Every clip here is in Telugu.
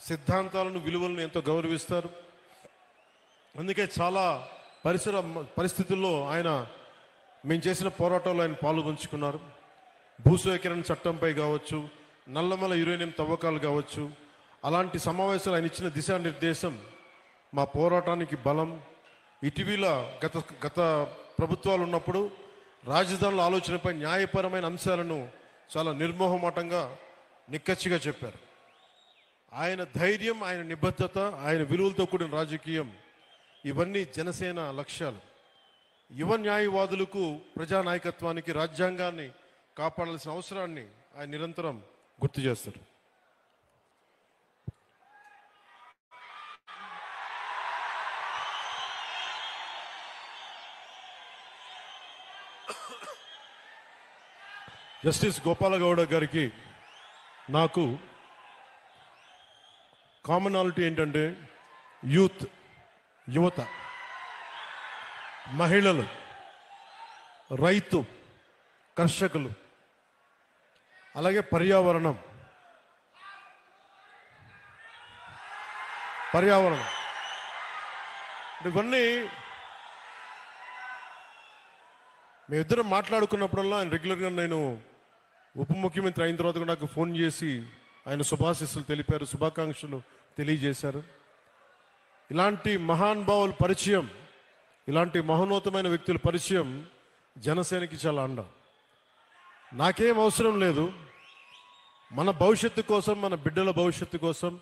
సిద్ధాంతాలను విలువలను ఎంతో గౌరవిస్తారు. అందుకే చాలా పరిస్థితుల్లో ఆయన మేము చేసిన పోరాటంలో ఆయన పాల్గొంచుకున్నారు. భూసేకరణ చట్టంపై కావచ్చు, నల్లమల యురేనియం తవ్వకాలు కావచ్చు, అలాంటి సమావేశాలు ఆయన ఇచ్చిన దిశానిర్దేశం మా పోరాటానికి బలం. ఇటీవల గత ప్రభుత్వాలు ఉన్నప్పుడు రాజధానుల ఆలోచనపై న్యాయపరమైన అంశాలను చాలా నిర్మోహమాటంగా నిక్కచ్చిగా చెప్పారు. ఆయన ధైర్యం, ఆయన నిబద్ధత, ఆయన విలువలతో కూడిన రాజకీయం, ఇవన్నీ జనసేన లక్ష్యాలు. యువ న్యాయవాదులకు, ప్రజానాయకత్వానికి, రాజ్యాంగాన్ని కాపాడాల్సిన అవసరాన్ని ఆయన నిరంతరం గుర్తు చేస్తారు. జస్టిస్ గోపాలగౌడ గారికి నాకు కామనాలిటీ ఏంటంటే యువత, మహిళలు, రైతు, కర్షకులు, అలాగే పర్యావరణం. ఇవన్నీ మేమిద్దరం మాట్లాడుకున్నప్పుడల్లా ఆయన రెగ్యులర్గా, నేను ఉప ముఖ్యమంత్రి అయిన తర్వాత కూడా నాకు ఫోన్ చేసి ఆయన శుభాశీస్సులు తెలిపారు, శుభాకాంక్షలు తెలియజేశారు. ఇలాంటి మహానుభావుల పరిచయం, ఇలాంటి మహోన్నతమైన వ్యక్తుల పరిచయం జనసేనకి చాలా అండ. నాకేం అవసరం లేదు, మన భవిష్యత్తు కోసం, మన బిడ్డల భవిష్యత్తు కోసం,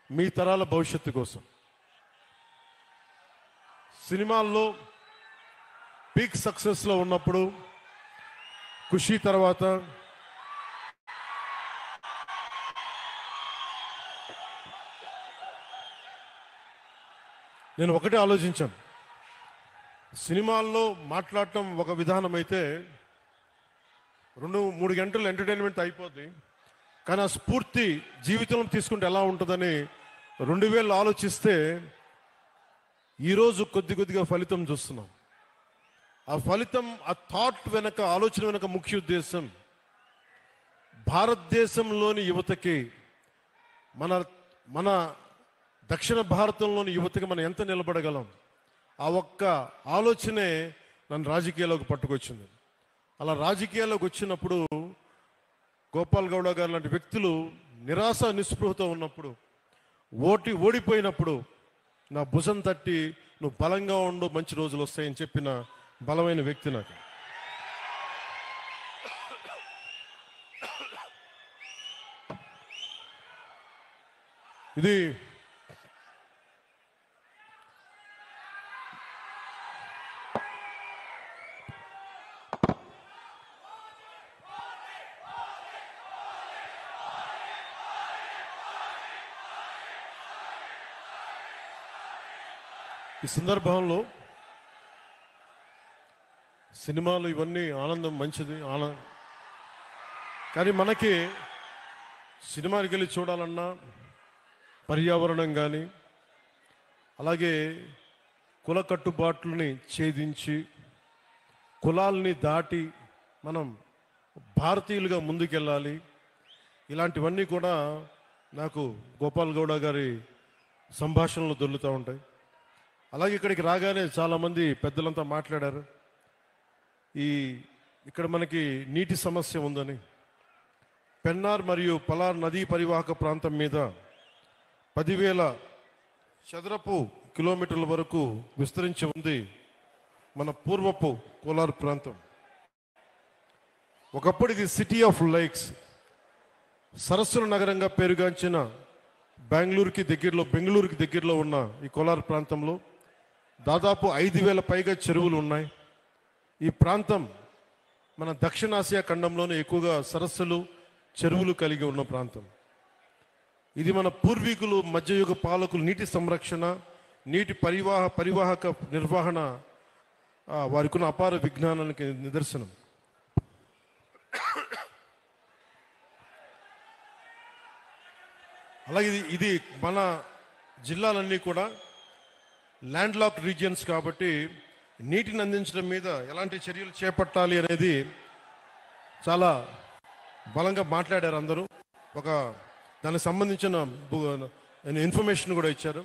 మీ తరాల భవిష్యత్తు కోసం. సినిమాల్లో పీక్ సక్సెస్లో ఉన్నప్పుడు, ఖుషీ తర్వాత నేను ఒకటే ఆలోచించాను. సినిమాల్లో మాట్లాడటం ఒక విధానం అయితే 2-3 గంటలు ఎంటర్టైన్మెంట్ అయిపోద్ది. కానీ ఆ స్ఫూర్తి జీవితంలో తీసుకుంటే ఎలా ఉంటుందని 2000 ఆలోచిస్తే ఈరోజు కొద్దిగా ఫలితం చూస్తున్నాం. ఆ ఫలితం, ఆ థాట్ వెనక, ఆలోచన వెనక ముఖ్య ఉద్దేశం భారతదేశంలోని యువతకి, మన దక్షిణ భారతంలోని యువతకి మనం ఎంత నిలబడగలం, ఆ ఒక్క ఆలోచనే నన్ను రాజకీయాల్లోకి పట్టుకొచ్చింది. అలా రాజకీయాల్లోకి వచ్చినప్పుడు గోపాల్ గౌడ గారు లాంటి వ్యక్తులు నిరాశ నిస్పృహతో ఉన్నప్పుడు, ఓడిపోయినప్పుడు నా భుజం తట్టి నువ్వు బలంగా ఉండు, మంచి రోజులు వస్తాయని చెప్పిన బలమైన వ్యక్తి నాకు. ఇది ఈ సందర్భంలో సినిమాలు ఇవన్నీ ఆనందం, మంచిది, కానీ మనకి సినిమాకి వెళ్ళి చూడాలన్నా పర్యావరణం కానీ, అలాగే కుల కట్టుబాట్లని ఛేదించి, కులాల్ని దాటి మనం భారతీయులుగా ముందుకెళ్ళాలి. ఇలాంటివన్నీ కూడా నాకు గోపాల్ గౌడ గారి సంభాషణలు దొర్లుతూ ఉంటాయి. అలాగే ఇక్కడికి రాగానే చాలామంది పెద్దలంతా మాట్లాడారు, ఇక్కడ మనకి నీటి సమస్య ఉందని. పెన్నార్ మరియు పలార్ నదీ పరివాహక ప్రాంతం మీద 10,000 చదరపు కిలోమీటర్ల వరకు విస్తరించి ఉంది మన పూర్వపు కోలార్ ప్రాంతం. ఒకప్పుడు ఇది సిటీ ఆఫ్ లైక్స్, సరస్సుల నగరంగా పేరుగాంచిన బెంగళూరుకి దగ్గరలో ఉన్న ఈ కోలార్ ప్రాంతంలో దాదాపు 5,000 పైగా చెరువులు ఉన్నాయి. ఈ ప్రాంతం మన దక్షిణాసియా ఖండంలోనే ఎక్కువగా సరస్సులు, చెరువులు కలిగి ఉన్న ప్రాంతం. ఇది మన పూర్వీకులు, మధ్యయుగ పాలకులు నీటి సంరక్షణ, నీటి పరివాహక నిర్వహణ వారికి ఉన్న అపార విజ్ఞానానికి నిదర్శనం. అలాగే ఇది మన జిల్లాలన్నీ కూడా ల్యాండ్ లాక్ రీజియన్స్ కాబట్టి నీటిని అందించడం మీద ఎలాంటి చర్యలు చేపట్టాలి అనేది చాలా బలంగా మాట్లాడారు అందరూ. దానికి సంబంధించిన ఆయన ఇన్ఫర్మేషన్ కూడా ఇచ్చారు.